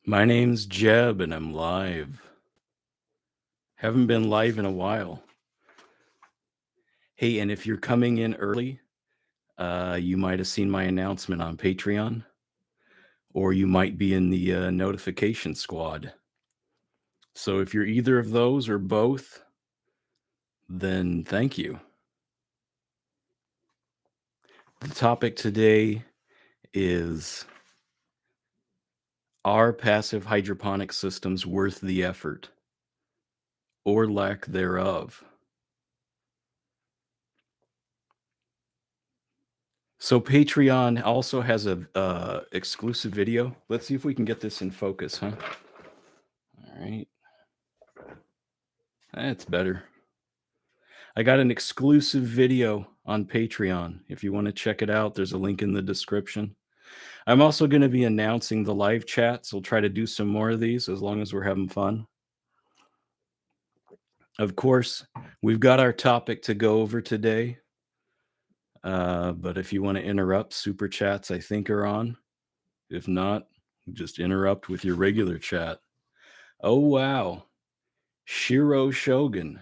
My name's Jeb and I'm live. Haven't been live in a while. Hey, and if you're coming in early, you might have seen my announcement on Patreon, or you might be in the notification squad. So if you're either of those or both, then thank you. The topic today is, are passive hydroponic systems worth the effort or lack thereof? So Patreon also has a exclusive video. Let's see if we can get this in focus, huh? All right. That's better. I got an exclusive video on Patreon. If you want to check it out, there's a link in the description. I'm also going to be announcing the live chats. We'll try to do some more of these as long as we're having fun. Of course, we've got our topic to go over today. But if you want to interrupt, super chats I think are on. If not, just interrupt with your regular chat. Oh, wow. Shiro Shogun.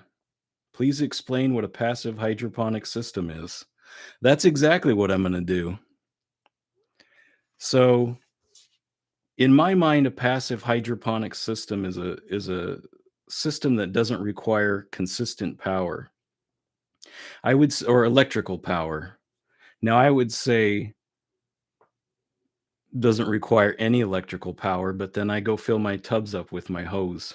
Please explain what a passive hydroponic system is. That's exactly what I'm going to do. So, in my mind, a passive hydroponic system is a system that doesn't require consistent power. Or electrical power. Now, I would say doesn't require any electrical power, but then I go fill my tubs up with my hose.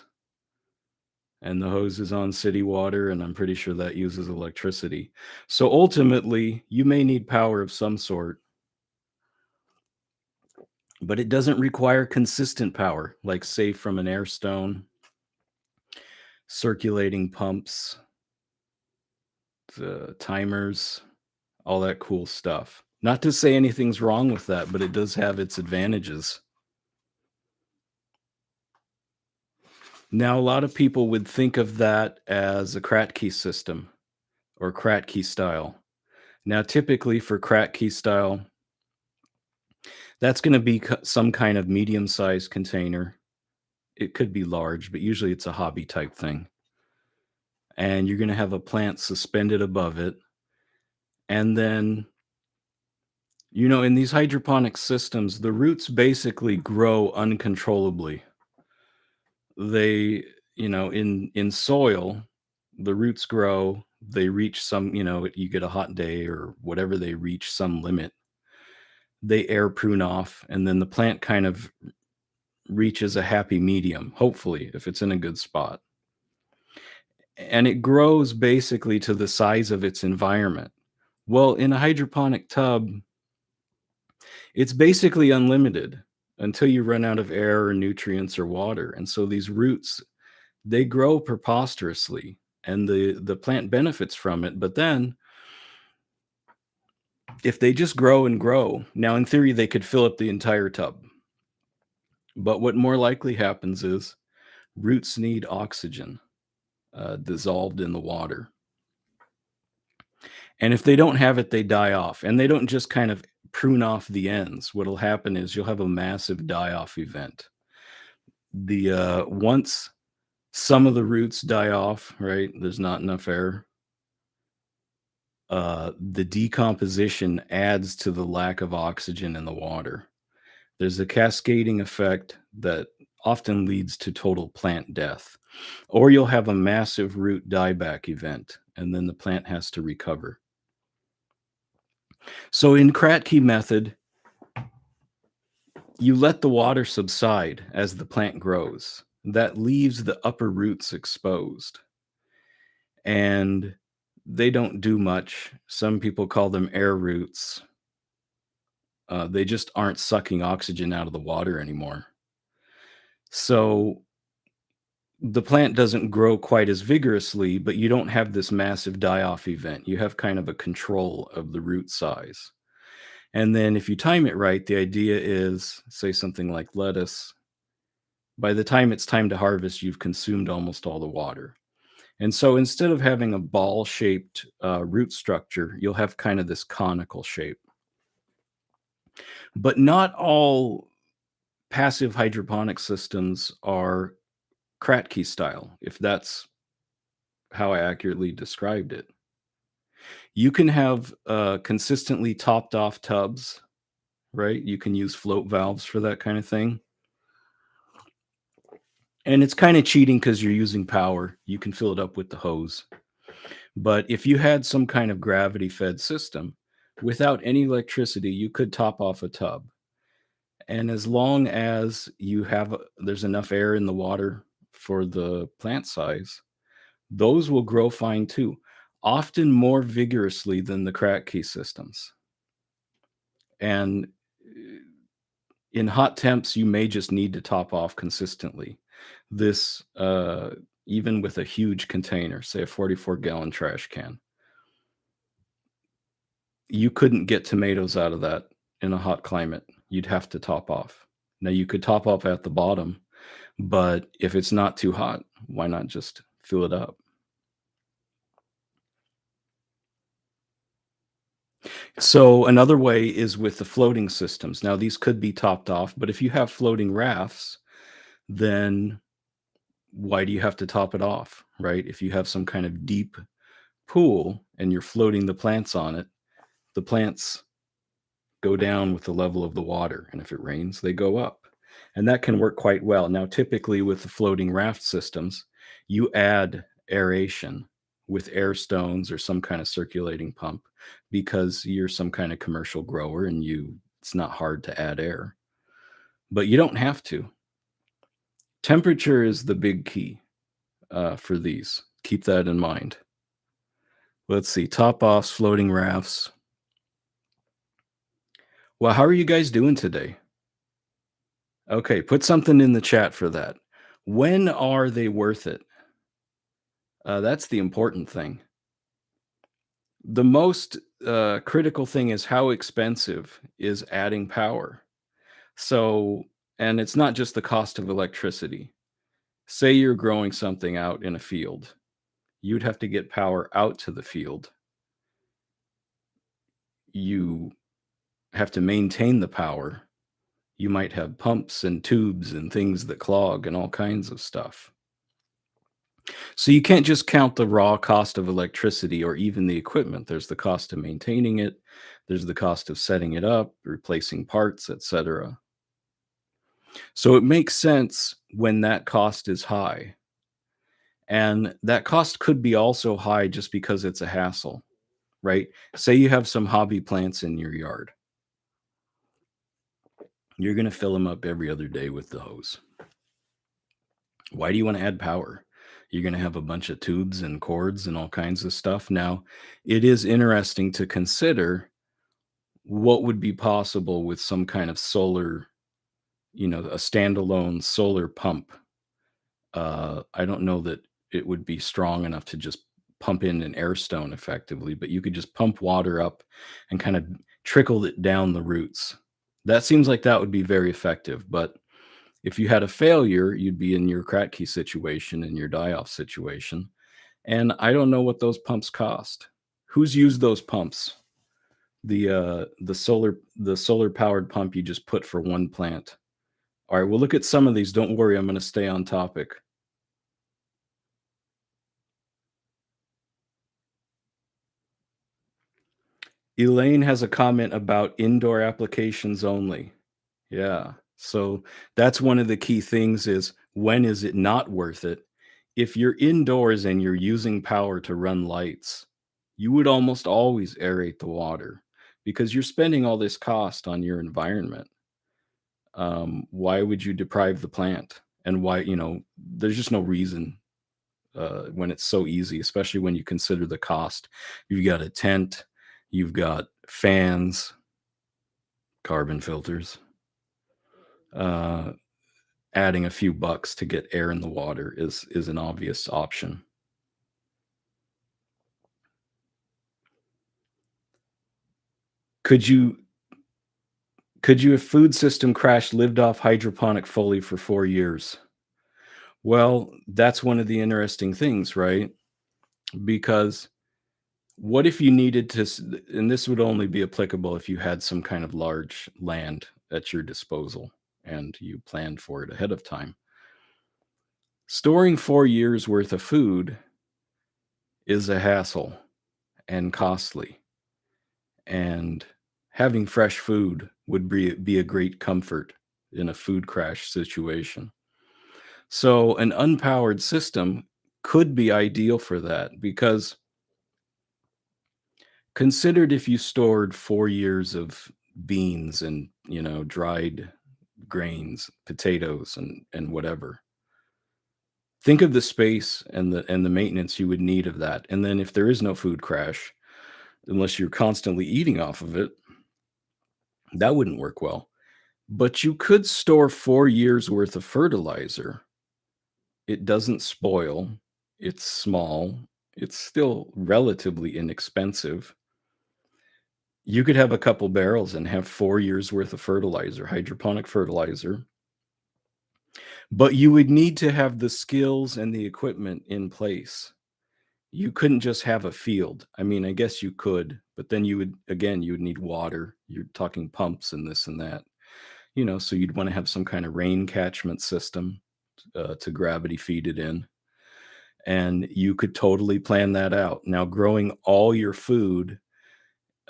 And the hose is on city water, and I'm pretty sure that uses electricity. So ultimately, you may need power of some sort, but it doesn't require consistent power, like say from an air stone, circulating pumps, the timers, all that cool stuff. Not to say anything's wrong with that, but it does have its advantages. Now, a lot of people would think of that as a Kratky system or Kratky style. Now, typically for Kratky style, that's going to be some kind of medium-sized container. It could be large, but usually it's a hobby type thing. And you're going to have a plant suspended above it. And then, in these hydroponic systems, the roots basically grow uncontrollably. They, in soil, the roots grow, they reach some, you get a hot day or whatever, they reach some limit. They air prune off, and then the plant kind of reaches a happy medium, hopefully, if it's in a good spot. And it grows basically to the size of its environment. Well, in a hydroponic tub, it's basically unlimited until you run out of air or nutrients or water. And so these roots, they grow preposterously, and the plant benefits from it. But then if they just grow and grow, now in theory, they could fill up the entire tub. But what more likely happens is roots need oxygen dissolved in the water. And if they don't have it, they die off. And they don't just kind of prune off the ends. What'll happen is you'll have a massive die-off event. Once some of the roots die off, right, there's not enough air, the decomposition adds to the lack of oxygen in the water. There's a cascading effect that often leads to total plant death. Or you'll have a massive root dieback event, and then the plant has to recover. So in Kratky method, you let the water subside as the plant grows. That leaves the upper roots exposed. And they don't do much. Some people call them air roots. They just aren't sucking oxygen out of the water anymore. So the plant doesn't grow quite as vigorously, but you don't have this massive die-off event. You have kind of a control of the root size. And then if you time it right, the idea is, say something like lettuce, by the time it's time to harvest, you've consumed almost all the water. And so instead of having a ball-shaped root structure, you'll have kind of this conical shape. But not all passive hydroponic systems are Kratky style, if that's how I accurately described it. You can have consistently topped off tubs, right? You can use float valves for that kind of thing. And it's kind of cheating because you're using power. You can fill it up with the hose. But if you had some kind of gravity fed system without any electricity, you could top off a tub. And as long as there's enough air in the water for the plant size, those will grow fine too, often more vigorously than the crack key systems. And in hot temps, you may just need to top off consistently. This, even with a huge container, say a 44-gallon trash can, you couldn't get tomatoes out of that in a hot climate. You'd have to top off. Now, you could top off at the bottom, but if it's not too hot, why not just fill it up? So another way is with the floating systems. Now, these could be topped off, but if you have floating rafts, then why do you have to top it off, right? If you have some kind of deep pool and you're floating the plants on it, the plants go down with the level of the water. And if it rains, they go up. And that can work quite well. Now, typically with the floating raft systems, you add aeration with air stones or some kind of circulating pump because you're some kind of commercial grower and it's not hard to add air. But you don't have to. Temperature is the big key for these. Keep that in mind. Let's see, top offs, floating rafts. Well, how are you guys doing today? Okay, put something in the chat for that. When are they worth it? That's the important thing. The most critical thing is how expensive is adding power. So, and it's not just the cost of electricity. Say you're growing something out in a field, you'd have to get power out to the field. You have to maintain the power. You might have pumps and tubes and things that clog and all kinds of stuff. So you can't just count the raw cost of electricity or even the equipment. There's the cost of maintaining it, there's the cost of setting it up, replacing parts, etc. So it makes sense when that cost is high. And that cost could be also high just because it's a hassle, right? Say you have some hobby plants in your yard. You're going to fill them up every other day with the hose. Why do you want to add power? You're going to have a bunch of tubes and cords and all kinds of stuff. Now, it is interesting to consider what would be possible with some kind of solar, a standalone solar pump. I don't know that it would be strong enough to just pump in an air stone effectively, but you could just pump water up and kind of trickle it down the roots. That seems like that would be very effective, but if you had a failure, you'd be in your Kratky situation and your die-off situation. And I don't know what those pumps cost. Who's used those pumps? The solar powered pump you just put for one plant. All right, we'll look at some of these. Don't worry, I'm going to stay on topic. Elaine has a comment about indoor applications only. Yeah. So that's one of the key things is when is it not worth it? If you're indoors and you're using power to run lights, you would almost always aerate the water because you're spending all this cost on your environment. Why would you deprive the plant? And why, there's just no reason when it's so easy, especially when you consider the cost. You've got a tent, you've got fans, carbon filters. Adding a few bucks to get air in the water is an obvious option. Could you if food system crash lived off hydroponic fully for 4 years? Well, that's one of the interesting things, right? Because what if you needed to and this would only be applicable if you had some kind of large land at your disposal and you planned for it ahead of time. Storing 4 years worth of food is a hassle and costly, and having fresh food would be a great comfort in a food crash situation. So, an unpowered system could be ideal for that because considered if you stored 4 years of beans and dried grains, potatoes, and whatever. Think of the space and the maintenance you would need of that. And then if there is no food crash, unless you're constantly eating off of it, that wouldn't work well. But you could store 4 years worth of fertilizer. It doesn't spoil. It's small. It's still relatively inexpensive. You could have a couple barrels and have 4 years worth of fertilizer, hydroponic fertilizer. But you would need to have the skills and the equipment in place. You couldn't just have a field. I mean, I guess you could, but then you would need water. You're talking pumps and this and that. So you'd want to have some kind of rain catchment system to gravity feed it in. And you could totally plan that out. Now, growing all your food,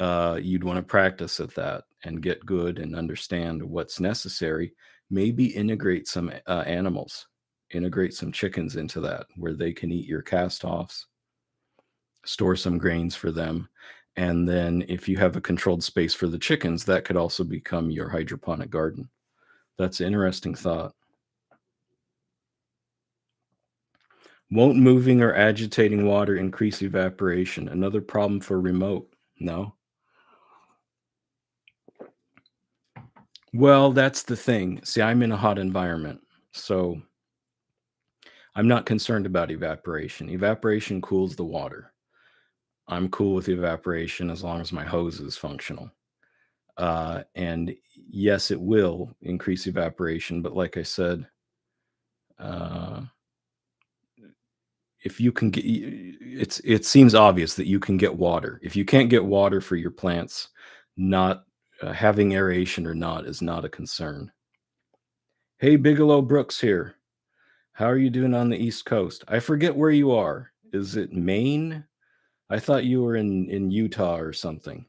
you'd want to practice at that and get good and understand what's necessary. Maybe integrate some animals, integrate some chickens into that where they can eat your cast offs, store some grains for them. And then if you have a controlled space for the chickens, that could also become your hydroponic garden. That's an interesting thought. Won't moving or agitating water increase evaporation? Another problem for remote? No. Well, that's the thing. See, I'm in a hot environment, so I'm not concerned about evaporation. Evaporation cools the water. I'm cool with evaporation as long as my hose is functional. And yes, it will increase evaporation, but like I said, uh, if you can get, it seems obvious that you can get water. If you can't get water for your plants, not having aeration or not is not a concern. Hey, Bigelow Brooks here. How are you doing on the East Coast? I forget where you are. Is it Maine? I thought you were in Utah or something.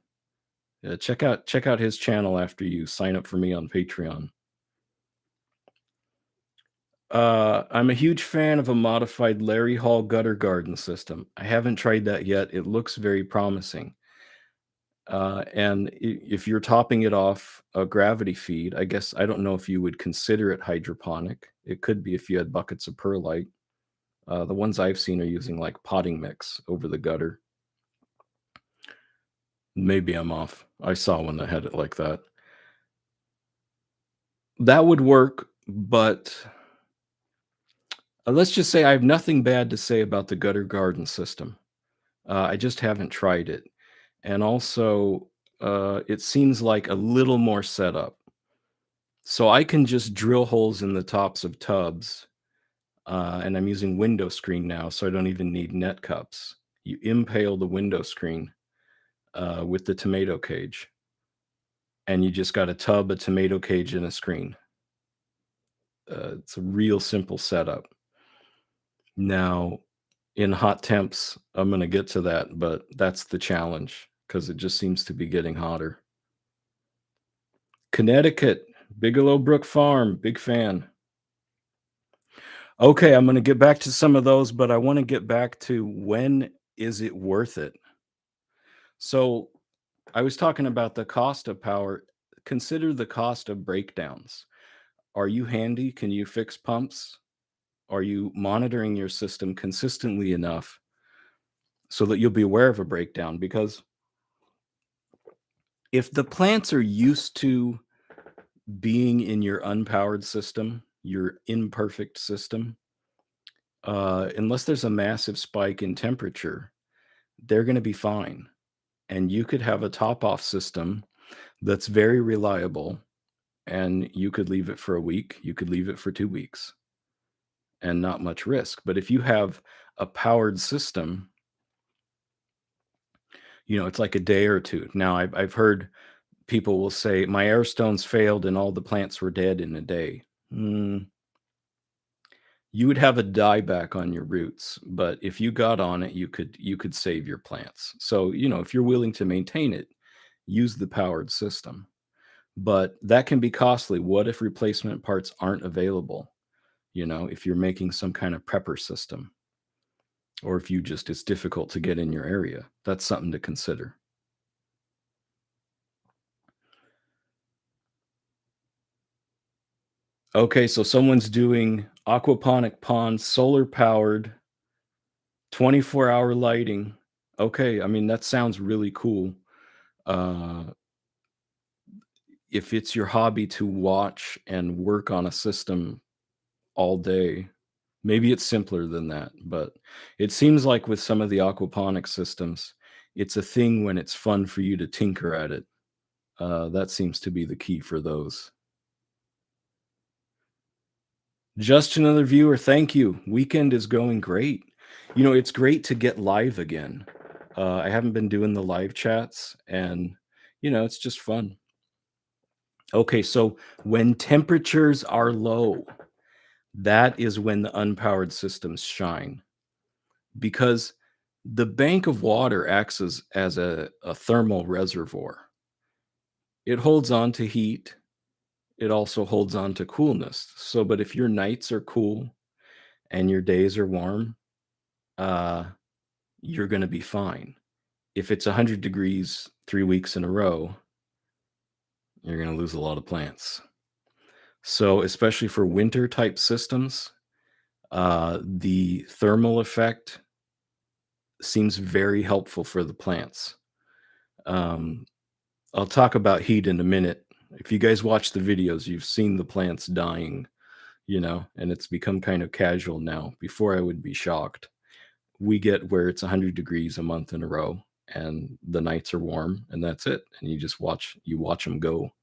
Check out his channel after you sign up for me on Patreon. I'm a huge fan of a modified Larry Hall gutter garden system. I haven't tried that yet. It looks very promising. And if you're topping it off a gravity feed, I guess I don't know if you would consider it hydroponic. It could be if you had buckets of perlite. The ones I've seen are using like potting mix over the gutter. Maybe I'm off. I saw one that had it like that. That would work, but let's just say I have nothing bad to say about the gutter garden system. I just haven't tried it. And also, it seems like a little more setup. So I can just drill holes in the tops of tubs, and I'm using window screen now, so I don't even need net cups. You impale the window screen with the tomato cage, and you just got a tub, a tomato cage, and a screen. It's a real simple setup. Now, in hot temps, I'm going to get to that, but that's the challenge because it just seems to be getting hotter. Connecticut, Bigelow Brook Farm, big fan. Okay, I'm going to get back to some of those, but I want to get back to when is it worth it? So, I was talking about the cost of power. Consider the cost of breakdowns. Are you handy? Can you fix pumps? Are you monitoring your system consistently enough so that you'll be aware of a breakdown? Because if the plants are used to being in your unpowered system, your imperfect system, unless there's a massive spike in temperature, they're going to be fine. And you could have a top off system that's very reliable, and you could leave it for a week, you could leave it for 2 weeks, and not much risk. But if you have a powered system, it's like a day or two. Now, I've heard People will say, "My air stones failed and all the plants were dead in a day." Mm, you would have a dieback on your roots, but if you got on it, you could save your plants. So, if you're willing to maintain it, use the powered system. But that can be costly. What if replacement parts aren't available? If you're making some kind of prepper system, or if you just it's difficult to get in your area, that's something to consider. Okay, so someone's doing aquaponic ponds, solar powered, 24-hour lighting. Okay, I mean, that sounds really cool. Uh, if it's your hobby to watch and work on a system all day, maybe it's simpler than that, but it seems like with some of the aquaponic systems, it's a thing when it's fun for you to tinker at it. That seems to be the key for those. Just another viewer. Thank you. Weekend is going great. It's great to get live again. I haven't been doing the live chats, and it's just fun. Okay, so when temperatures are low, that is when the unpowered systems shine because the bank of water acts as a thermal reservoir. It holds on to heat. It also holds on to coolness. So, but if your nights are cool and your days are warm, uh, you're going to be fine. If it's 100 degrees 3 weeks in a row, you're going to lose a lot of plants. So, especially for winter type systems, the thermal effect seems very helpful for the plants. Um, I'll talk about heat in a minute. If you guys watch the videos, you've seen the plants dying, and it's become kind of casual now. Before I would be shocked. We get where it's 100 degrees a month in a row and the nights are warm and that's it. And you watch them go.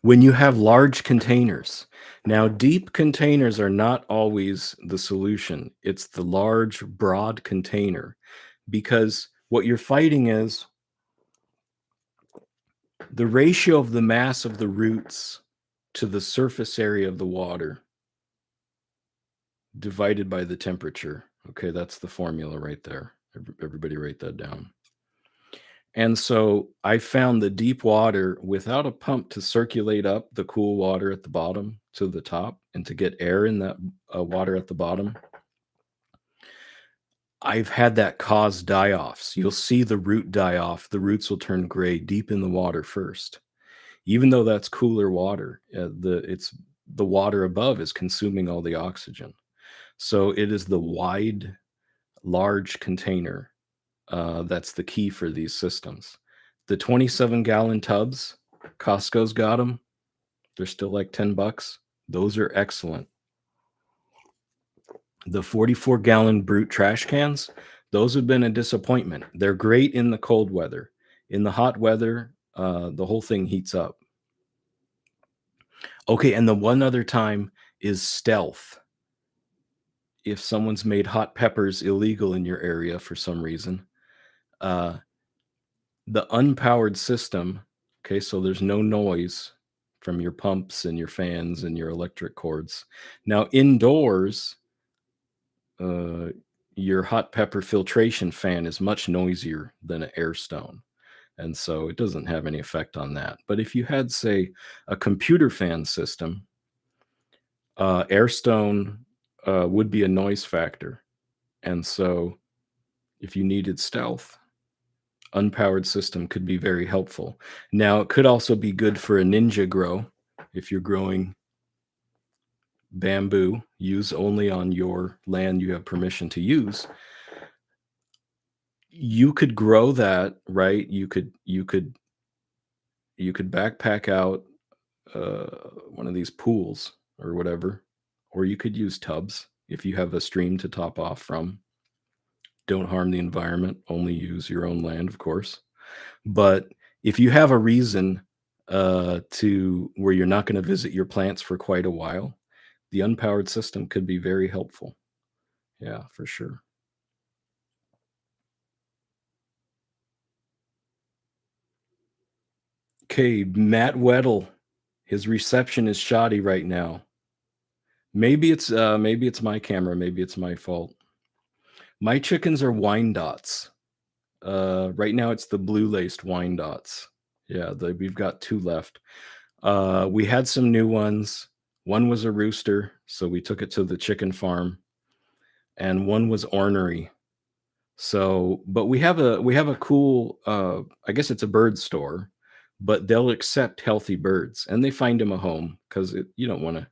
When you have large containers, now deep containers are not always the solution. It's the large, broad container because what you're fighting is the ratio of the mass of the roots to the surface area of the water divided by the temperature. Okay, that's the formula right there. Everybody write that down. And so I found the deep water without a pump to circulate up the cool water at the bottom to the top and to get air in that water at the bottom. I've had that cause die offs. You'll see the root die off. The roots will turn gray deep in the water first, even though that's cooler water. The water above is consuming all the oxygen. So it is the wide, large container that's the key for these systems. The 27-gallon tubs, Costco's got them. They're still like $10. Those are excellent. The 44-gallon brute trash cans, those have been a disappointment. They're great in the cold weather. In the hot weather, the whole thing heats up. Okay, and the one other time is stealth. If someone's made hot peppers illegal in your area for some reason, uh, the unpowered system, okay, so there's no noise from your pumps and your fans and your electric cords. Now, indoors, uh, your hot pepper filtration fan is much noisier than an air stone. And so it doesn't have any effect on that. But if you had, say, a computer fan system, Airstone would be a noise factor. And so if you needed stealth, unpowered system could be very helpful. Now, it could also be good for a ninja grow if you're growing bamboo, use only on your land you have permission to use. You could grow that, right? You could backpack out one of these pools or whatever, or you could use tubs if you have a stream to top off from. Don't harm the environment, only use your own land, of course. But if you have a reason to where you're not going to visit your plants for quite a while, the unpowered system could be very helpful. Yeah, for sure. Okay, Matt Weddle. His reception is shoddy right now. Maybe it's my camera, maybe it's my fault. My chickens are wine dots. Right now it's the blue laced wine dots. Yeah, we've got two left. We had some new ones. One was a rooster, so we took it to the chicken farm, and one was ornery. So, but we have a cool I guess it's a bird store, but they'll accept healthy birds and they find them a home because you don't want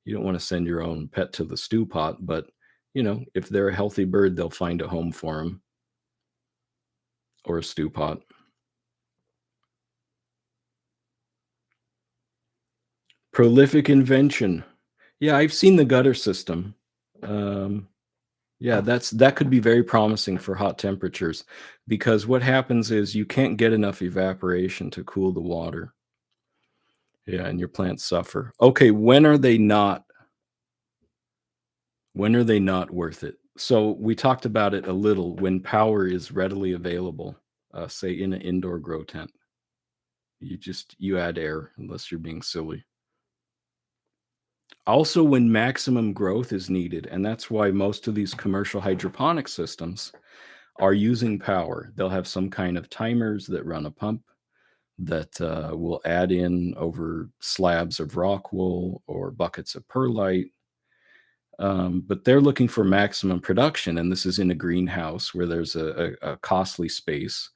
to send your own pet to the stew pot, but if they're a healthy bird, they'll find a home for them or a stew pot. Prolific invention. Yeah, I've seen the gutter system. Um, yeah, that could be very promising for hot temperatures because what happens is you can't get enough evaporation to cool the water. Yeah, and your plants suffer. Okay, when are they not worth it? So we talked about it a little when power is readily available, say in an indoor grow tent. You add air unless you're being silly. Also, when maximum growth is needed, and that's why most of these commercial hydroponic systems are using power. They'll have some kind of timers that run a pump that will add in over slabs of rock wool or buckets of perlite. But they're looking for maximum production, and this is in a greenhouse where there's a costly space.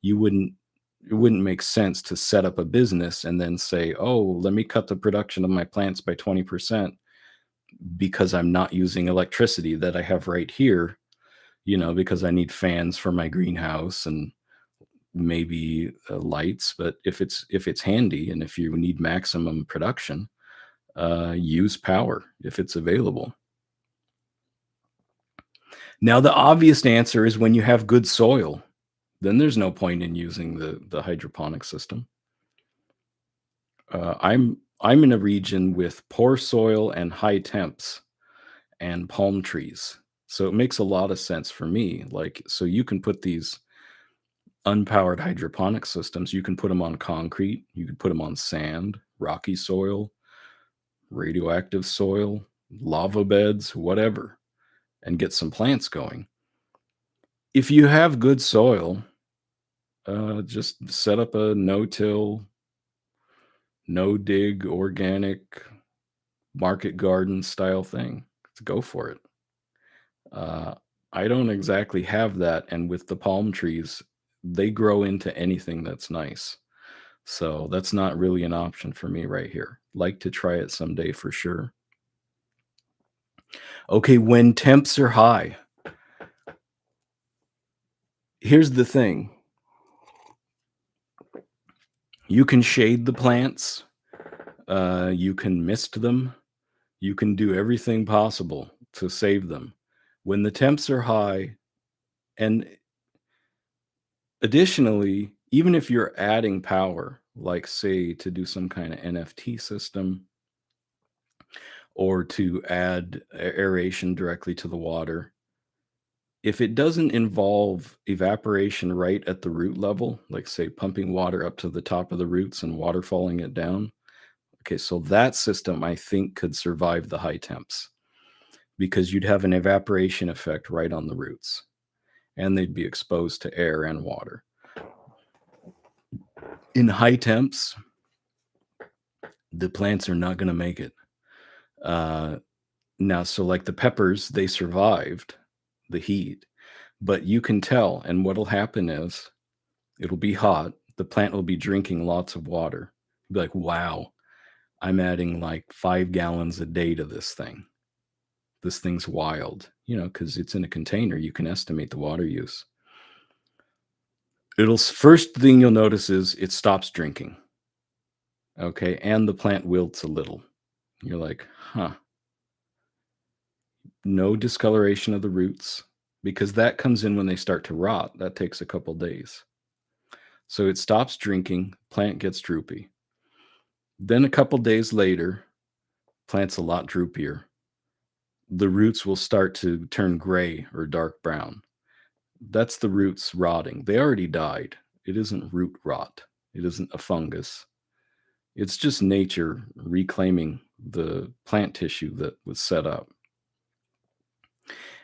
You wouldn't It wouldn't make sense to set up a business and then say, "Oh, let me cut the production of my plants by 20% because I'm not using electricity that I have right here, because I need fans for my greenhouse and maybe lights." But if it's handy and if you need maximum production, use power if it's available. Now, the obvious answer is when you have good soil, then there's no point in using the hydroponic system. I'm in a region with poor soil and high temps and palm trees. So it makes a lot of sense for me. Like, so you can put these unpowered hydroponic systems, you can put them on concrete, you can put them on sand, rocky soil, radioactive soil, lava beds, whatever, and get some plants going. If you have good soil, just set up a no-till, no-dig, organic market garden style thing. Let's go for it. Uh, I don't exactly have that, and with the palm trees, they grow into anything that's nice. So that's not really an option for me right here. Like to try it someday for sure. Okay, when temps are high, here's the thing. You can shade the plants, you can mist them, you can do everything possible to save them. When the temps are high, and additionally, even if you're adding power, like say to do some kind of NFT system or to add aeration directly to the water, if it doesn't involve evaporation right at the root level, like say pumping water up to the top of the roots and waterfalling it down, okay, so that system I think could survive the high temps because you'd have an evaporation effect right on the roots and they'd be exposed to air and water. In high temps, the plants are not going to make it. Uh, Now, so like the peppers, they survived the heat, but you can tell. And what'll happen is it'll be hot. The plant will be drinking lots of water. You'll be like, wow, I'm adding like 5 gallons a day to this thing. This thing's wild, because it's in a container. You can estimate the water use. First thing you'll notice is it stops drinking. Okay. And the plant wilts a little. You're like, huh, no discoloration of the roots because that comes in when they start to rot. That takes a couple days. So it stops drinking, plant gets droopy. Then a couple days later, plant's a lot droopier. The roots will start to turn gray or dark brown. That's the roots rotting. They already died. It isn't root rot. It isn't a fungus. It's just nature reclaiming the plant tissue that was set up.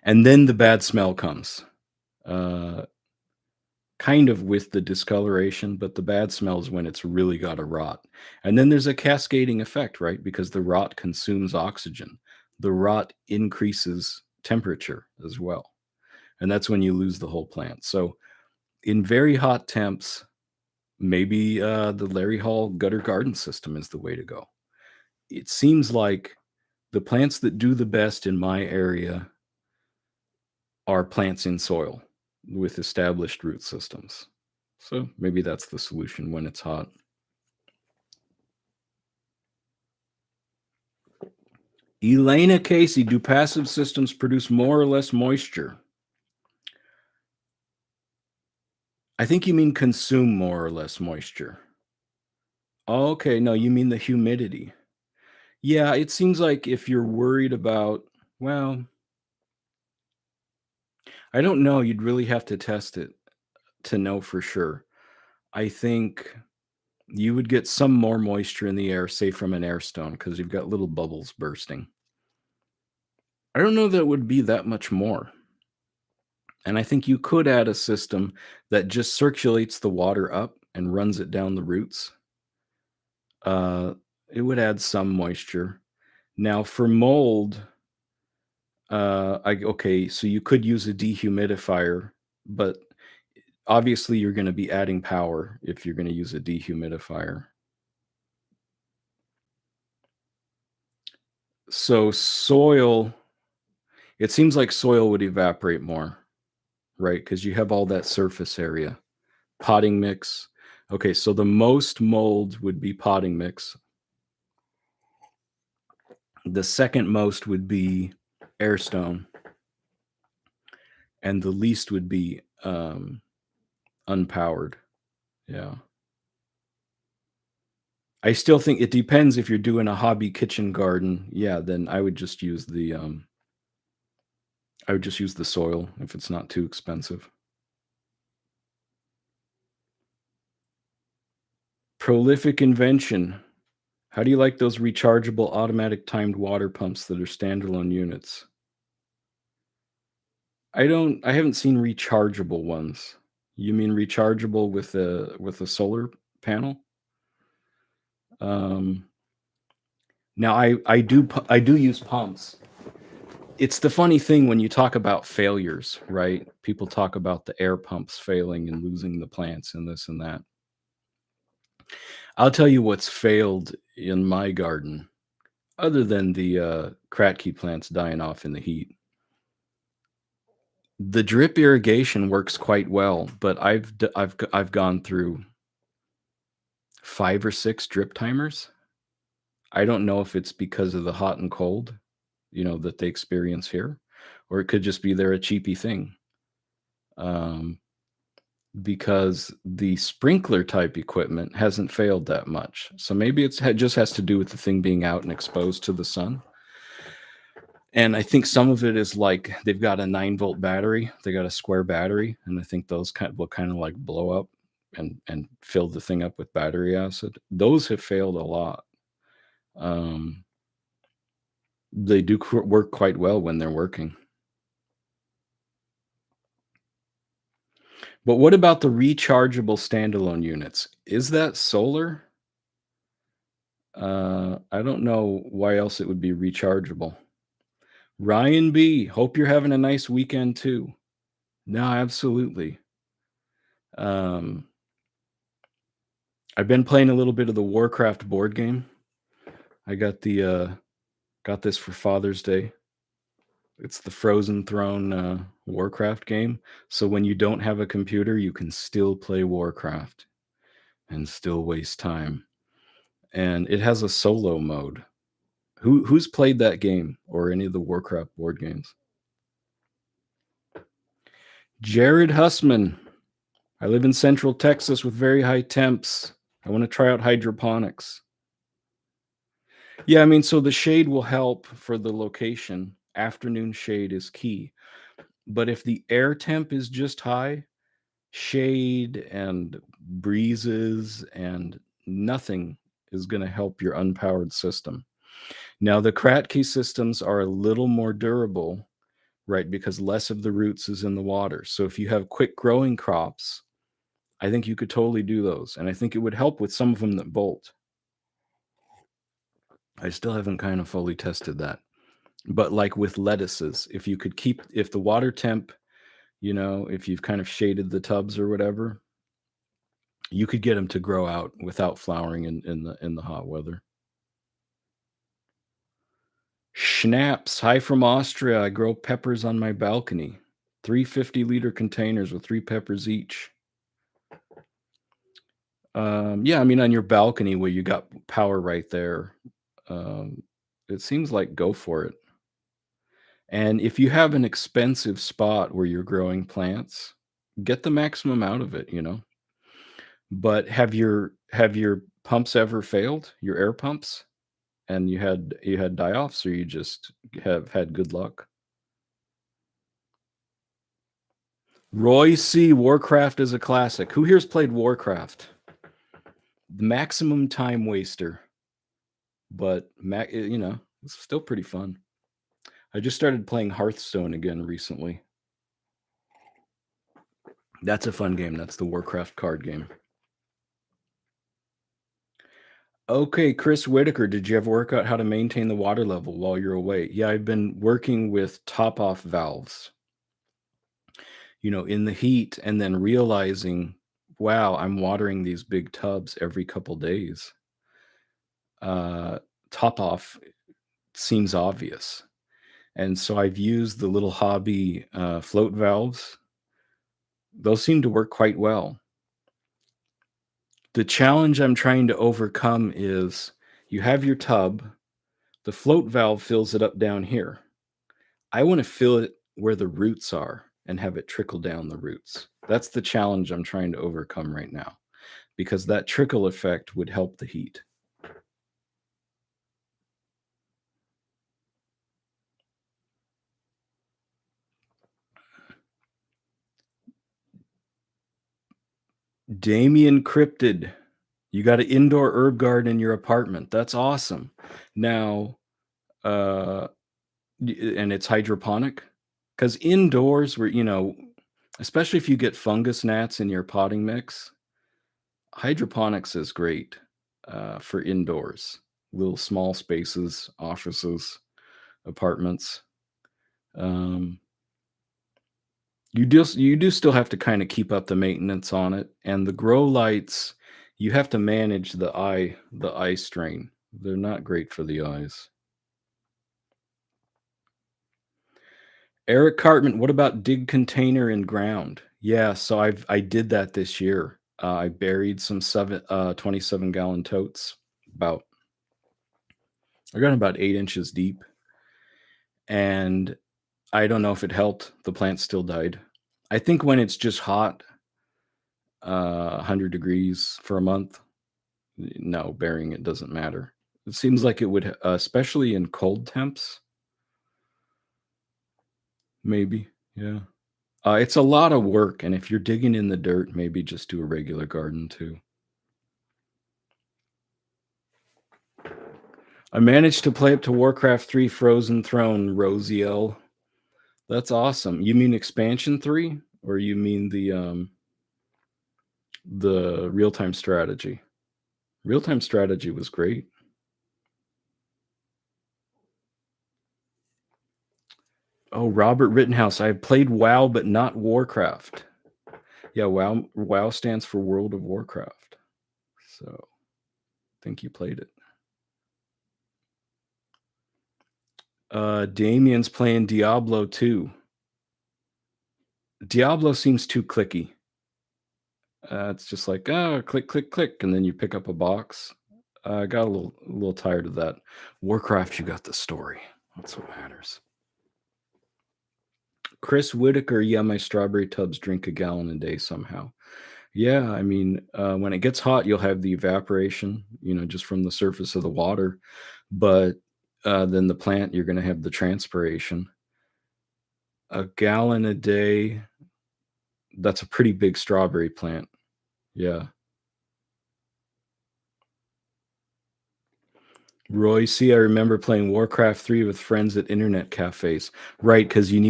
And then the bad smell comes. Uh, kind of with the discoloration, but the bad smell is when it's really got to rot. And then there's a cascading effect, right? Because the rot consumes oxygen. The rot increases temperature as well. And that's when you lose the whole plant. So in very hot temps, maybe the Larry Hall gutter garden system is the way to go. It seems like the plants that do the best in my area are plants in soil with established root systems. So maybe that's the solution when it's hot. Elena Casey, do passive systems produce more or less moisture? I think you mean consume more or less moisture. Okay, no, you mean the humidity. Yeah, it seems like if you're worried about, well, I don't know, you'd really have to test it to know for sure. I think you would get some more moisture in the air, say from an air stone, because you've got little bubbles bursting. I don't know that it would be that much more. And I think you could add a system that just circulates the water up and runs it down the roots. Uh, it would add some moisture. Now for mold, okay, so you could use a dehumidifier, but obviously you're going to be adding power if you're going to use a dehumidifier. So soil, it seems like soil would evaporate more, right? Because you have all that surface area. Potting mix. Okay, so the most mold would be potting mix. The second most would be airstone, and the least would be unpowered. Yeah. I still think it depends if you're doing a hobby kitchen garden. Yeah, then I would just use the soil if it's not too expensive. Prolific invention. How do you like those rechargeable automatic timed water pumps that are standalone units? I haven't seen rechargeable ones. You mean rechargeable with a solar panel? Um, now I do use pumps. It's the funny thing when you talk about failures, right? People talk about the air pumps failing and losing the plants and this and that. I'll tell you what's failed in my garden, other than the Kratky plants dying off in the heat. The drip irrigation works quite well, but I've gone through 5 or 6 drip timers. I don't know if it's because of the hot and cold, that they experience here, or it could just be they're a cheapy thing. Because the sprinkler type equipment hasn't failed that much. So maybe just has to do with the thing being out and exposed to the sun. And I think some of it is like they've got a 9-volt battery. They got a square battery, and I think those will kind of like blow up and fill the thing up with battery acid. Those have failed a lot. Um, they do work quite well when they're working. But what about the rechargeable standalone units? Is that solar? I don't know why else it would be rechargeable. Ryan B, hope you're having a nice weekend too. No, absolutely. Um, I've been playing a little bit of the Warcraft board game. I got this for Father's Day. It's the Frozen Throne Warcraft game. So when you don't have a computer, you can still play Warcraft and still waste time. And it has a solo mode. Who's played that game or any of the Warcraft board games? Jared Hussman. I live in Central Texas with very high temps. I want to try out hydroponics. Yeah, I mean, so the shade will help for the location. Afternoon shade is key. But if the air temp is just high, Shade and breezes and nothing is going to help your unpowered system. Now, the Kratky systems are a little more durable, right? Because less of the roots is in the water. So if you have quick growing crops, I think you could totally do those. And I think it would help with some of them that bolt. I still haven't kind of fully tested that. But like with lettuces, if you could keep, if the water temp, if you've kind of shaded the tubs or whatever, you could get them to grow out without flowering in the hot weather. Schnapps, hi from Austria. I grow peppers on my balcony. 350-liter containers with 3 peppers each. Yeah, I mean, on your balcony where you got power right there, um, it seems like go for it. And if you have an expensive spot where you're growing plants, get the maximum out of it. But have your pumps ever failed? Your air pumps? And you had die-offs, or you just have had good luck? Roy C. Warcraft is a classic. Who here's played Warcraft? The maximum time waster, but it's still pretty fun. I just started playing Hearthstone again recently. That's a fun game. That's the Warcraft card game. Okay, Chris Whitaker, did you ever work out how to maintain the water level while you're away? Yeah, I've been working with top-off valves, in the heat, and then realizing, wow, I'm watering these big tubs every couple days. Top off seems obvious. And so I've used the little hobby float valves. Those seem to work quite well. The challenge I'm trying to overcome is you have your tub, the float valve fills it up down here. I want to fill it where the roots are and have it trickle down the roots. That's the challenge I'm trying to overcome right now, because that trickle effect would help the heat. Damien Cryptid, you got an indoor herb garden in your apartment. That's awesome. Now, and it's hydroponic, because indoors, especially if you get fungus gnats in your potting mix, hydroponics is great for indoors, little small spaces, offices, apartments. You do still have to kind of keep up the maintenance on it, and the grow lights, you have to manage the eye strain. They're not great for the eyes. Eric Cartman, what about dig container in ground? Yeah, so I did that this year. I buried some 27-gallon totes. I got about 8 inches deep, and I don't know if it helped. The plant still died. I think when it's just hot, 100 degrees for a month, no, burying it doesn't matter. It seems like it would, especially in cold temps. Maybe, yeah. It's a lot of work, and if you're digging in the dirt, maybe just do a regular garden too. I managed to play up to Warcraft 3 Frozen Throne, Rosiel. That's awesome. You mean expansion 3, or you mean the real-time strategy? Real-time strategy was great. Oh, Robert Rittenhouse. I played WoW, but not Warcraft. Yeah, WoW stands for World of Warcraft. So, I think you played it. Damien's playing Diablo 2. Diablo seems too clicky. It's just like, click, click, click, and then you pick up a box. I got a little tired of that. Warcraft, you got the story. That's what matters. Chris Whitaker, yeah, my strawberry tubs drink a gallon a day somehow. Yeah, I mean, when it gets hot, you'll have the evaporation, just from the surface of the water. But then the plant, you're going to have the transpiration. A gallon a day. That's a pretty big strawberry plant. Yeah. Roy C, I remember playing Warcraft 3 with friends at internet cafes. Right, because you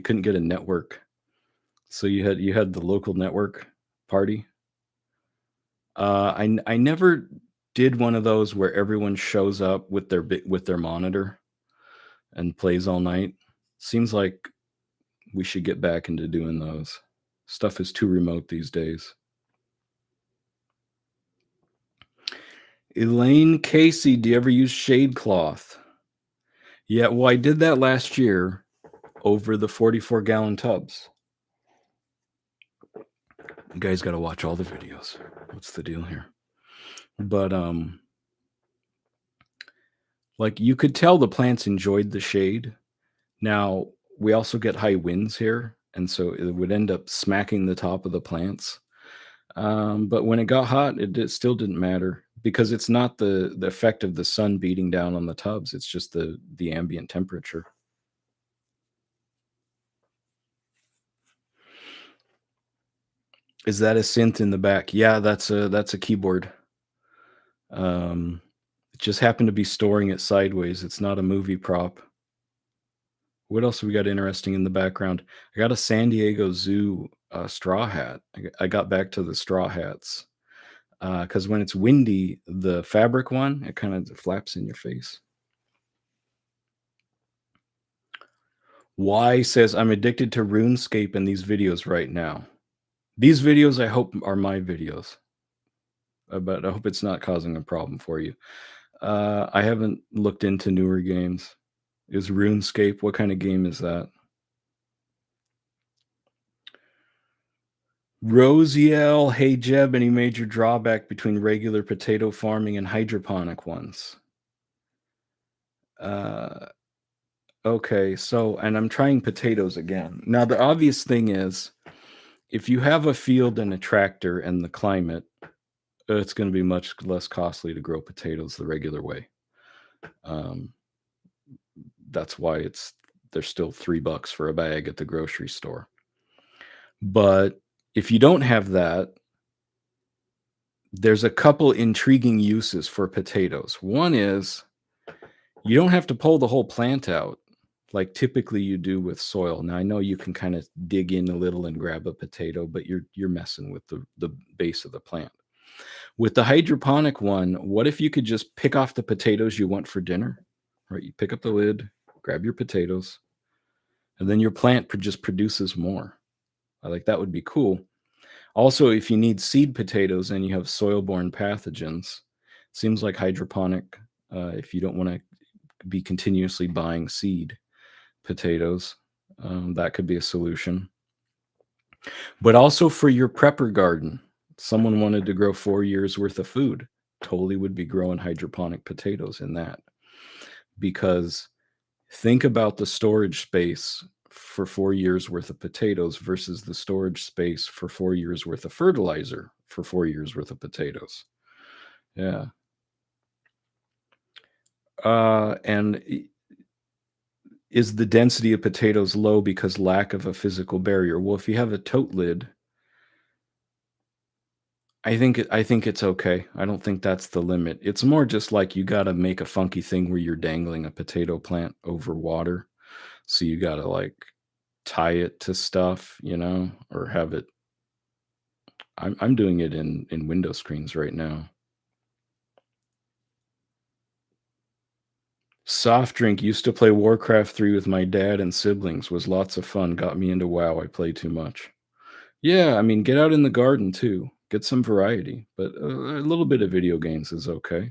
couldn't get a network. So you had the local network party. I never did one of those where everyone shows up with their monitor and plays all night. Seems like we should get back into doing those. Stuff is too remote these days. Elaine Casey, do you ever use shade cloth? Yeah, well, I did that last year over the 44-gallon tubs. You guys got to watch all the videos. What's the deal here? But like you could tell the plants enjoyed the shade. Now, we also get high winds here, and so it would end up smacking the top of the plants. But when it got hot, it still didn't matter because it's not the effect of the sun beating down on the tubs. It's just the ambient temperature. Is that a synth in the back? Yeah, that's a keyboard. Um, it just happened to be storing it sideways. It's not a movie prop. What else we got interesting in the background? I got a San Diego Zoo straw hat. I got back to the straw hats because when it's windy, the fabric one it kind of flaps in your face. Y says I'm addicted to RuneScape and these videos right now. These videos, I hope, are my videos, but I hope it's not causing a problem for you. I haven't looked into newer games. Is RuneScape? What kind of game is that? Rosiel, hey Jeb, any major drawback between regular potato farming and hydroponic ones? Uh, okay, so, and I'm trying potatoes again. Now, the obvious thing is if you have a field and a tractor and the climate, it's going to be much less costly to grow potatoes the regular way. Um, that's why they're still $3 for a bag at the grocery store. But if you don't have that, there's a couple intriguing uses for potatoes. One is you don't have to pull the whole plant out like typically you do with soil. Now I know you can kind of dig in a little and grab a potato, but you're messing with the base of the plant. With the hydroponic one, what if you could just pick off the potatoes you want for dinner? Right? You pick up the lid, grab your potatoes, and then your plant just produces more. I like that would be cool. Also, if you need seed potatoes and you have soil-borne pathogens, seems like hydroponic, if you don't want to be continuously buying seed potatoes, that could be a solution. But also for your prepper garden, someone wanted to grow 4 years worth of food, totally would be growing hydroponic potatoes in that. Because think about the storage space for 4 years worth of potatoes versus the storage space for 4 years worth of fertilizer for 4 years worth of potatoes. Yeah. And is the density of potatoes low because lack of a physical barrier? Well, if you have a tote lid, I think it's okay. I don't think that's the limit. It's more just like you gotta make a funky thing where you're dangling a potato plant over water. So you gotta like tie it to stuff, or have it. I'm doing it in window screens right now. Soft drink used to play Warcraft 3 with my dad and siblings. Was lots of fun. Got me into WoW. I play too much. Yeah, I mean, get out in the garden too. Get some variety, but a little bit of video games is okay.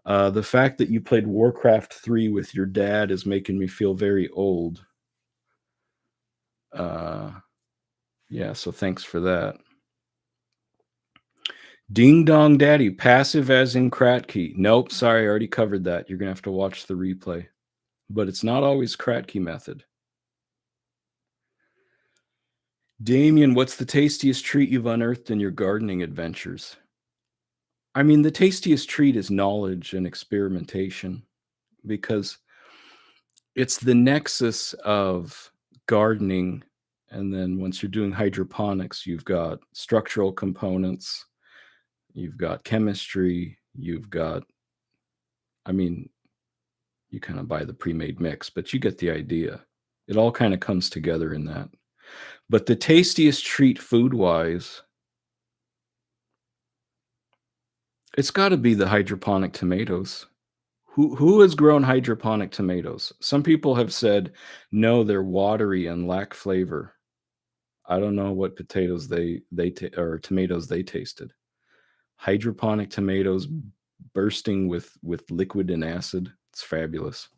The fact that you played Warcraft 3 with your dad is making me feel very old. Uh, yeah, so thanks for that. Ding Dong Daddy, passive as in Kratky. Nope, sorry, I already covered that. You're gonna have to watch the replay. But it's not always Kratky method. Damien, what's the tastiest treat you've unearthed in your gardening adventures? I mean, the tastiest treat is knowledge and experimentation because it's the nexus of gardening And then once you're doing hydroponics, you've got structural components, you've got chemistry, you've got, I mean, you kind of buy the pre-made mix, but you get the idea. It all kind of comes together in that. But the tastiest treat food-wise, it's got to be the hydroponic tomatoes. Who has grown hydroponic tomatoes? Some people have said no, they're watery and lack flavor. I don't know what potatoes or tomatoes they tasted. Hydroponic tomatoes bursting with liquid and acid. It's fabulous.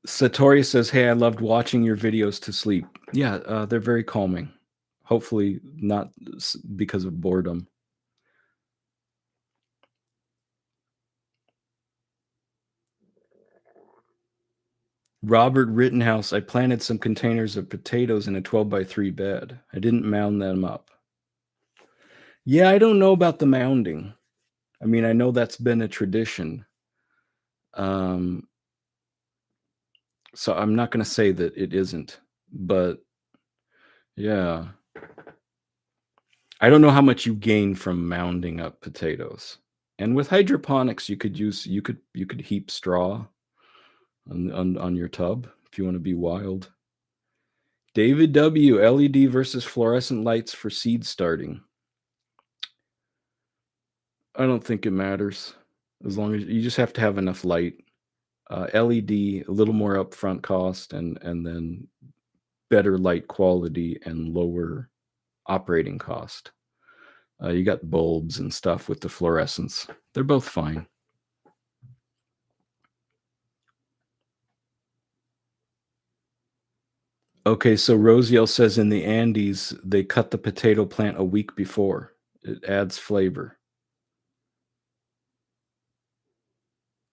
Satori says, "Hey, I loved watching your videos to sleep." Yeah, they're very calming. Hopefully, not because of boredom. Robert Rittenhouse, I planted some containers of potatoes in a 12 by 3 bed. I didn't mound them up. Yeah, I don't know about the mounding. I mean, I know that's been a tradition. Um, so I'm not going to say that it isn't, but yeah. I don't know how much you gain from mounding up potatoes. And with hydroponics, you could heap straw on your tub if you want to be wild. David W. LED versus fluorescent lights for seed starting. I don't think it matters as long as you just have to have enough light. LED, a little more upfront cost, and then better light quality and lower operating cost. You got bulbs and stuff with the fluorescence. They're both fine. Okay, so Rosiel says in the Andes, they cut the potato plant a week before. It adds flavor.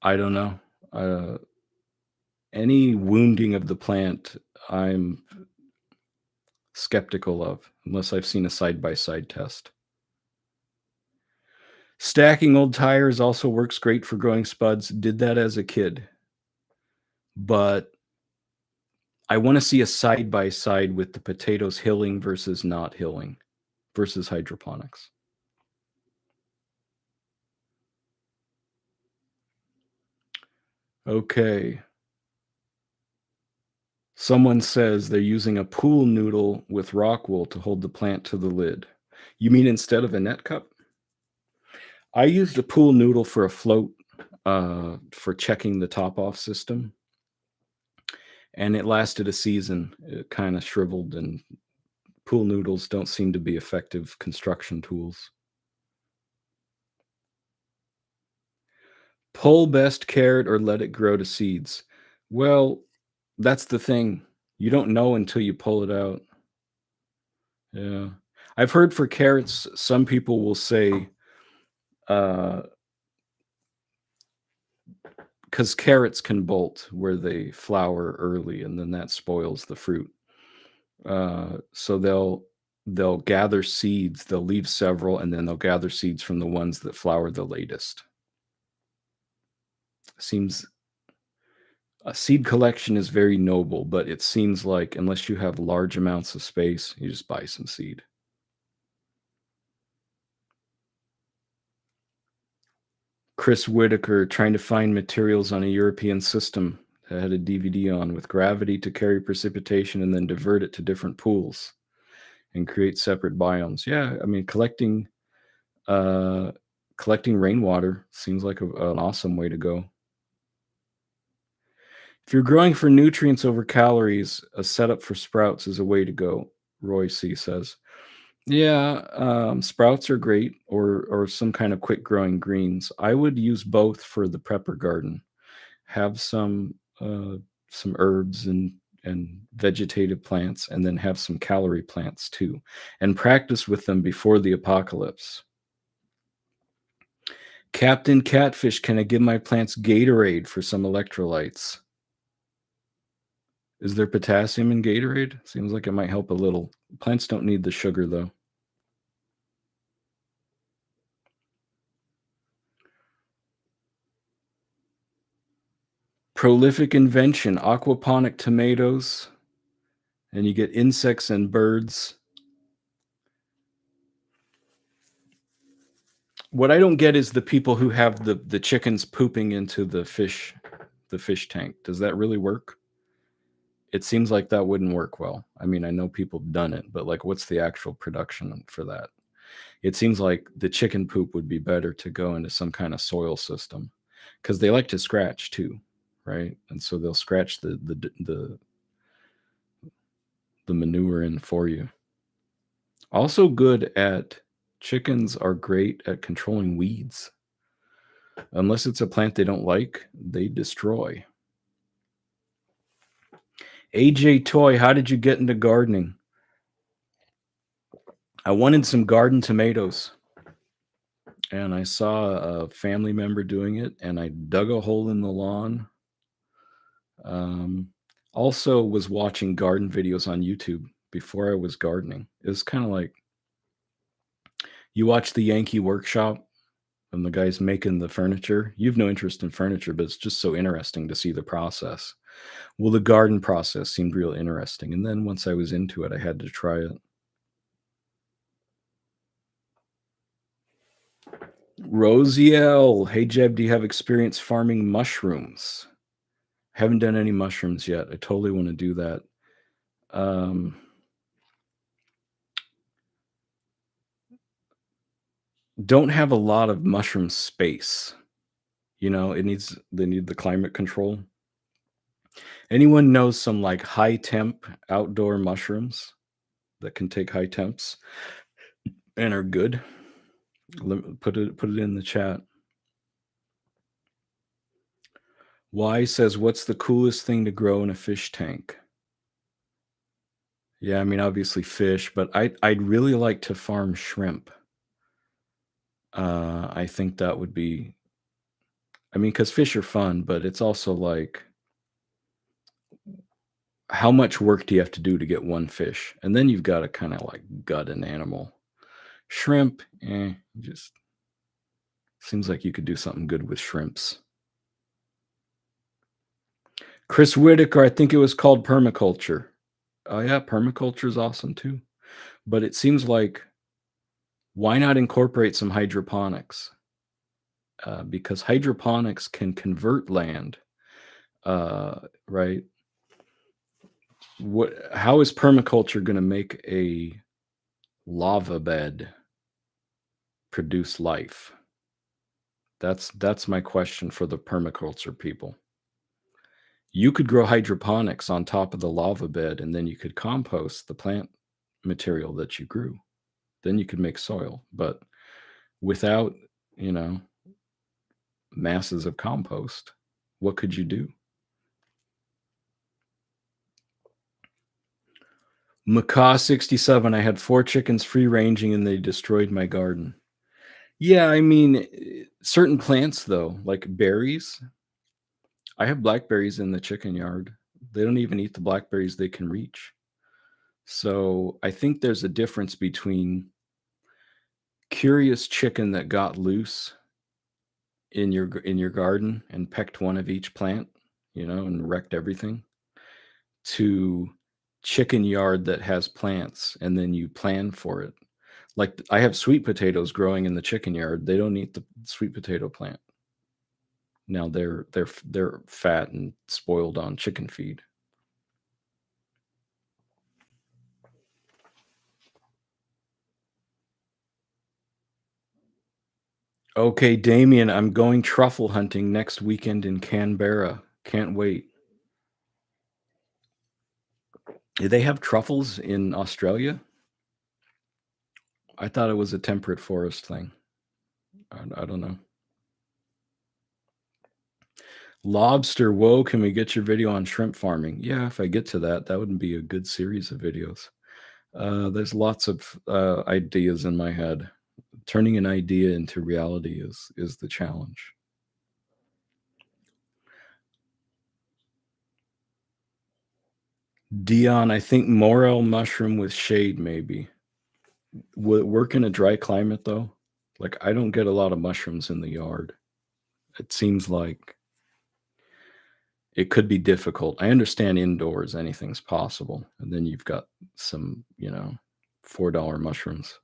I don't know. Any wounding of the plant, I'm skeptical of, unless I've seen a side-by-side test. Stacking old tires also works great for growing spuds. Did that as a kid. But I want to see a side-by-side with the potatoes hilling versus not hilling versus hydroponics. Okay. Someone says they're using a pool noodle with rock wool to hold the plant to the lid. You mean instead of a net cup? I used a pool noodle for a float for checking the top off system, and it lasted a season. It kind of shriveled, and pool noodles don't seem to be effective construction tools. Pull best carrot or let it grow to seeds. Well, that's the thing. You don't know until you pull it out. Yeah. I've heard for carrots, some people will say, because carrots can bolt where they flower early, and then that spoils the fruit. So they'll gather seeds. They'll leave several, and then they'll gather seeds from the ones that flower the latest. Seems a seed collection is very noble, but it seems like unless you have large amounts of space, you just buy some seed. Chris Whitaker trying to find materials on a European system that had a DVD on with gravity to carry precipitation and then divert it to different pools and create separate biomes. Yeah, I mean collecting rainwater seems like an awesome way to go. If you're growing for nutrients over calories, a setup for sprouts is a way to go, Roy C says. Yeah, sprouts are great, or some kind of quick growing greens. I would use both for the prepper garden. Have some herbs and vegetative plants, and then have some calorie plants too, and practice with them before the apocalypse. Captain Catfish, can I give my plants Gatorade for some electrolytes? Is there potassium in Gatorade? Seems like it might help a little. Plants don't need the sugar, though. Prolific invention, aquaponic tomatoes, and you get insects and birds. What I don't get is the people who have the chickens pooping into the fish tank. Does that really work? It seems like that wouldn't work well. I mean, I know people have done it, but like what's the actual production for that? It seems like the chicken poop would be better to go into some kind of soil system because they like to scratch too, right? And so they'll scratch the manure in for you. Also good at chickens are great at controlling weeds. Unless it's a plant they don't like, they destroy. AJ Toy, how did you get into gardening? I wanted some garden tomatoes and I saw a family member doing it and I dug a hole in the lawn. Um, also was watching garden videos on YouTube before I was gardening. It was kind of like you watch the Yankee Workshop and the guy's making the furniture. You have no interest in furniture, but it's just so interesting to see the process. Well, the garden process seemed real interesting. And then once I was into it, I had to try it. Rosiel, hey Jeb, do you have experience farming mushrooms? Haven't done any mushrooms yet. I totally want to do that. Don't have a lot of mushroom space. You know, they need the climate control. Anyone knows some like high temp outdoor mushrooms that can take high temps and are good? Put it in the chat. Y says, "What's the coolest thing to grow in a fish tank?" Yeah, I mean, obviously fish, but I'd really like to farm shrimp. I think that would be. I mean, because fish are fun, but it's also like, how much work do you have to do to get one fish? And then you've got to kind of like gut an animal. Shrimp, just seems like you could do something good with shrimps. Chris Whitaker, I think it was called permaculture. Oh yeah, permaculture is awesome too. But it seems like, why not incorporate some hydroponics? Because hydroponics can convert land, right? How is permaculture going to make a lava bed produce life? That's my question for the permaculture people. You could grow hydroponics on top of the lava bed, and then you could compost the plant material that you grew. Then you could make soil, but without, you know, masses of compost, what could you do? Macaw 67, I had 4 chickens free ranging and they destroyed my garden. Yeah, I mean, certain plants though, like berries. I have blackberries in the chicken yard. They don't even eat the blackberries they can reach. So I think there's a difference between curious chicken that got loose in your garden and pecked one of each plant, and wrecked everything, to chicken yard that has plants and then you plan for it. Like I have sweet potatoes growing in the chicken yard. They don't eat the sweet potato plant. Now they're fat and spoiled on chicken feed. Okay, Damien, I'm going truffle hunting next weekend in Canberra. Can't wait. Do they have truffles in Australia? I thought it was a temperate forest thing. I don't know. Lobster, whoa, can we get your video on shrimp farming? Yeah, if I get to that, that would be a good series of videos. There's lots of ideas in my head. Turning an idea into reality is the challenge. Dion, I think morel mushroom with shade maybe. Would it work in a dry climate though? Like I don't get a lot of mushrooms in the yard. It seems like It could be difficult. I understand indoors anything's possible, and then you've got some, $4 mushrooms.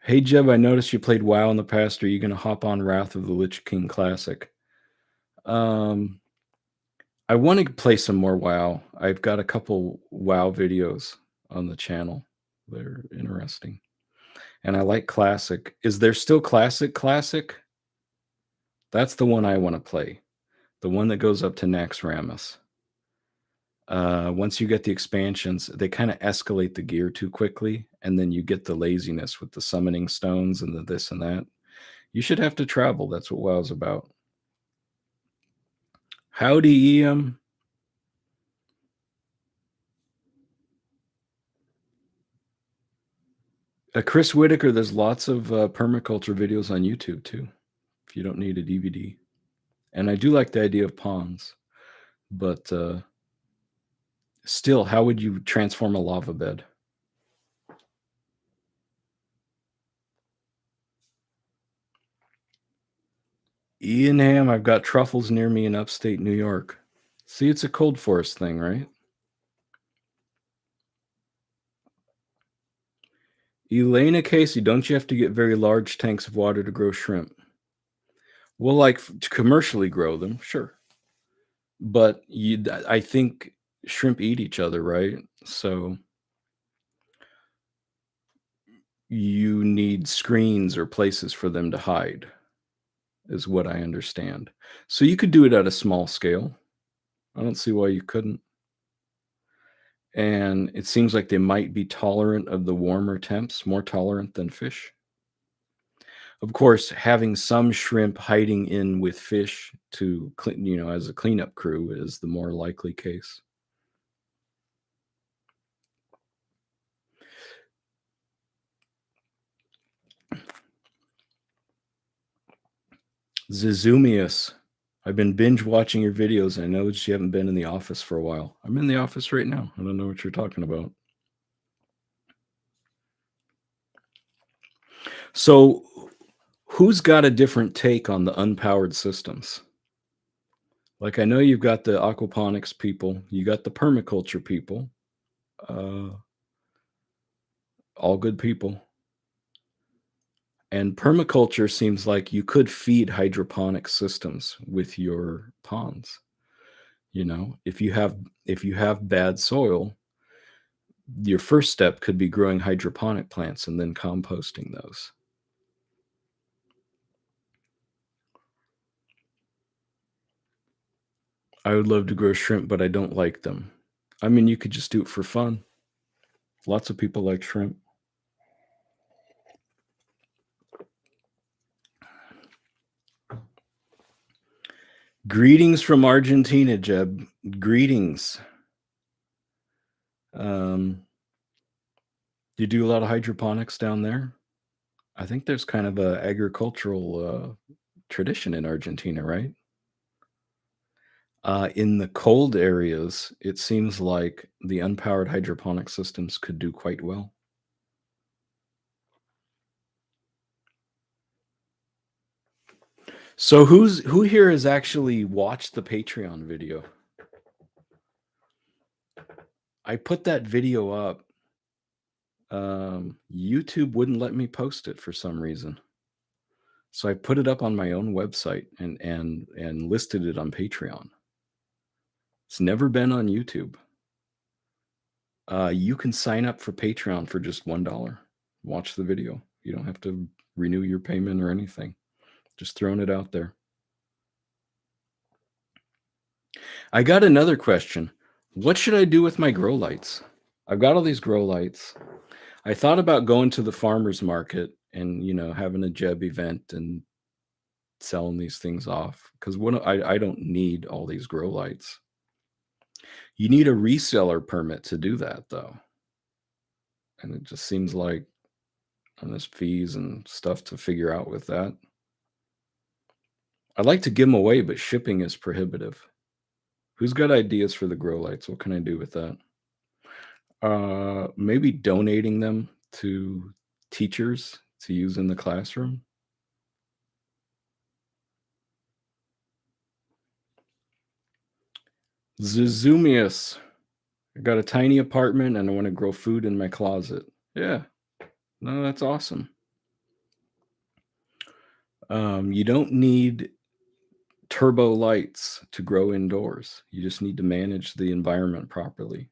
Hey Jeb, I noticed you played WoW in the past. Are you gonna hop on Wrath of the Lich King Classic? Um, I want to play some more WoW. I've got a couple WoW videos on the channel. They're interesting. And I like Classic. Is there still Classic? That's the one I want to play. The one that goes up to Naxxramas. Once you get the expansions, they kind of escalate the gear too quickly, and then you get the laziness with the summoning stones and the this and that. You should have to travel. That's what WoW's about. Howdy, Em. Chris Whitaker, there's lots of permaculture videos on YouTube too, if you don't need a DVD. And I do like the idea of ponds, but still, how would you transform a lava bed? Ian Ham, I've got truffles near me in upstate New York. See, it's a cold forest thing, right? Elena Casey, don't you have to get very large tanks of water to grow shrimp? Well, like to commercially grow them, sure. But I think shrimp eat each other, right? So you need screens or places for them to hide, is what I understand. So you could do it at a small scale. I don't see why you couldn't. And it seems like they might be tolerant of the warmer temps, more tolerant than fish. Of course, having some shrimp hiding in with fish to clean, as a cleanup crew is the more likely case. Zizumius, I've been binge watching your videos. And I know that you haven't been in the office for a while. I'm in the office right now. I don't know what you're talking about. So, who's got a different take on the unpowered systems? Like, I know you've got the aquaponics people, you got the permaculture people, uh, all good people. And permaculture seems like you could feed hydroponic systems with your ponds. If you have bad soil, your first step could be growing hydroponic plants and then composting those. I would love to grow shrimp, but I don't like them. I mean, you could just do it for fun. Lots of people like shrimp. Greetings from Argentina, Jeb. Greetings. You do a lot of hydroponics down there? I think there's kind of a agricultural tradition in Argentina, right? In the cold areas, it seems like the unpowered hydroponic systems could do quite well. So who here has actually watched the Patreon video? I put that video up. YouTube wouldn't let me post it for some reason. So I put it up on my own website and listed it on Patreon. It's never been on YouTube. You can sign up for Patreon for just $1. Watch the video. You don't have to renew your payment or anything. Just throwing it out there. I got another question. What should I do with my grow lights? I've got all these grow lights. I thought about going to the farmer's market and, having a Jeb event and selling these things off because I don't need all these grow lights. You need a reseller permit to do that, though. And it just seems like there's fees and stuff to figure out with that. I'd like to give them away, but shipping is prohibitive. Who's got ideas for the grow lights? What can I do with that? Maybe donating them to teachers to use in the classroom. Zuzumius. I got a tiny apartment and I want to grow food in my closet. Yeah. No, that's awesome. You don't need turbo lights to grow indoors. You just need to manage the environment properly.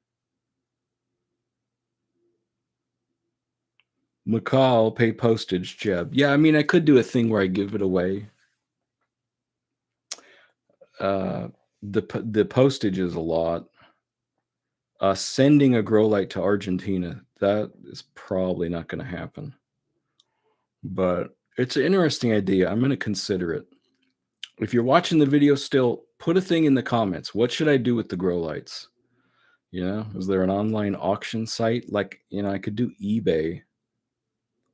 McCall, pay postage, Jeb. Yeah, I mean, I could do a thing where I give it away. Uh, the postage is a lot. Sending a grow light to Argentina, that is probably not going to happen. But it's an interesting idea. I'm going to consider it. If you're watching the video still, put a thing in the comments. What should I do with the grow lights? Is there an online auction site? Like, I could do eBay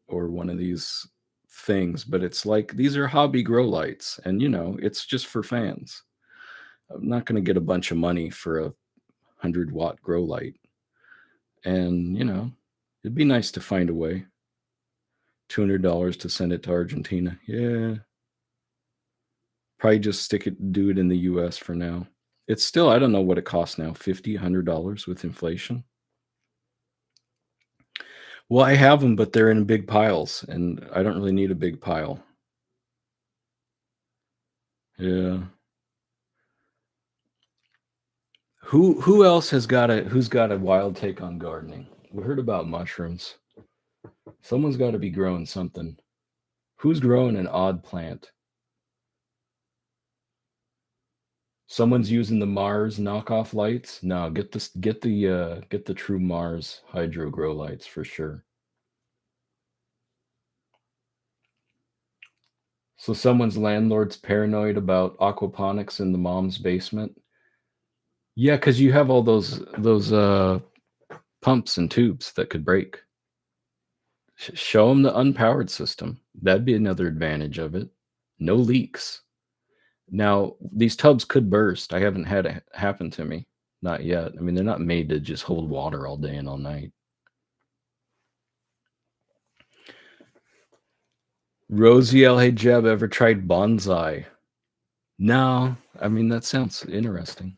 or one of these things, but it's like these are hobby grow lights and it's just for fans. I'm not going to get a bunch of money for a 100-watt grow light. And, it'd be nice to find a way. $200 to send it to Argentina. Yeah. Probably just do it in the US for now. It's still, I don't know what it costs now, $50, $100 with inflation. Well, I have them, but they're in big piles, and I don't really need a big pile. Yeah. Who else who's got a wild take on gardening? We heard about mushrooms. Someone's got to be growing something. Who's growing an odd plant? Someone's using the Mars knockoff lights? No, get the true Mars hydro grow lights for sure. So someone's landlord's paranoid about aquaponics in the mom's basement. Yeah, because you have all those pumps and tubes that could break. Show them the unpowered system. That'd be another advantage of it. No leaks. Now, these tubs could burst. I haven't had it happen to me. Not yet. I mean, they're not made to just hold water all day and all night. Rosie L. Hey Jeb, ever tried bonsai? No. I mean, that sounds interesting.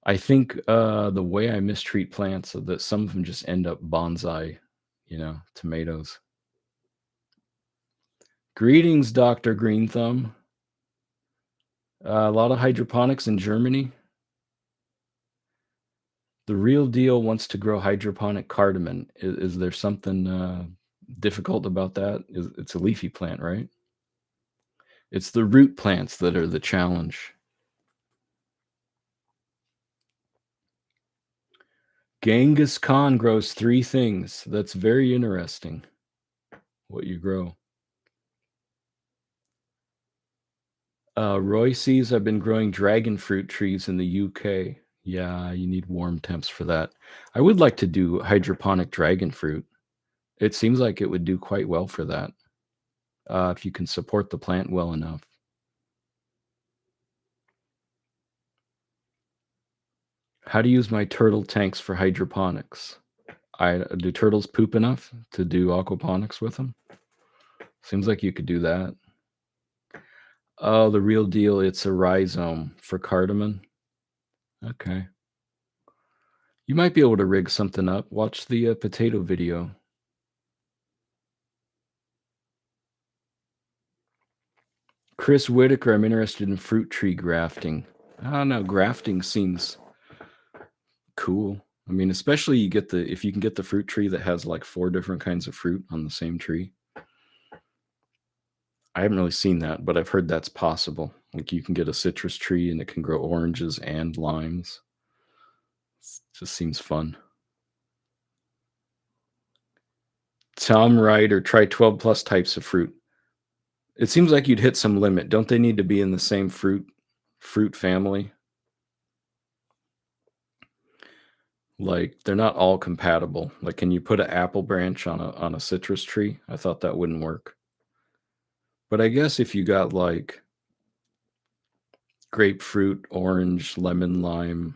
I think the way I mistreat plants so that some of them just end up bonsai, tomatoes. Greetings, Dr. Green Thumb. A lot of hydroponics in Germany. The real deal wants to grow hydroponic cardamom. Is there something difficult about that? It's a leafy plant, right? It's the root plants that are the challenge. Genghis Khan grows 3 things. That's very interesting, what you grow. Roy sees I've been growing dragon fruit trees in the UK. Yeah, you need warm temps for that. I would like to do hydroponic dragon fruit. It seems like it would do quite well for that, if you can support the plant well enough. How to use my turtle tanks for hydroponics. Do turtles poop enough to do aquaponics with them? Seems like you could do that. Oh, the real deal, it's a rhizome for cardamom. Okay. You might be able to rig something up. Watch the potato video. Chris Whitaker, I'm interested in fruit tree grafting. I don't know, grafting seems cool. I mean, especially if you can get the fruit tree that has like 4 different kinds of fruit on the same tree. I haven't really seen that, but I've heard that's possible. Like you can get a citrus tree and it can grow oranges and limes. It just seems fun. Tom Ryder, try 12 plus types of fruit. It seems like you'd hit some limit. Don't they need to be in the same fruit family? Like they're not all compatible. Like, can you put an apple branch on a citrus tree? I thought that wouldn't work. But I guess if you got like grapefruit, orange, lemon, lime,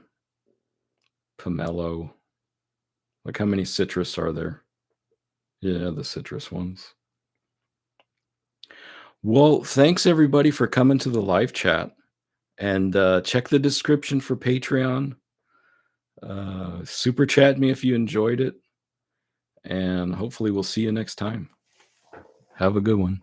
pomelo, like how many citrus are there? Yeah, the citrus ones. Well, thanks everybody for coming to the live chat. And check the description for Patreon. Super chat me if you enjoyed it. And hopefully, we'll see you next time. Have a good one.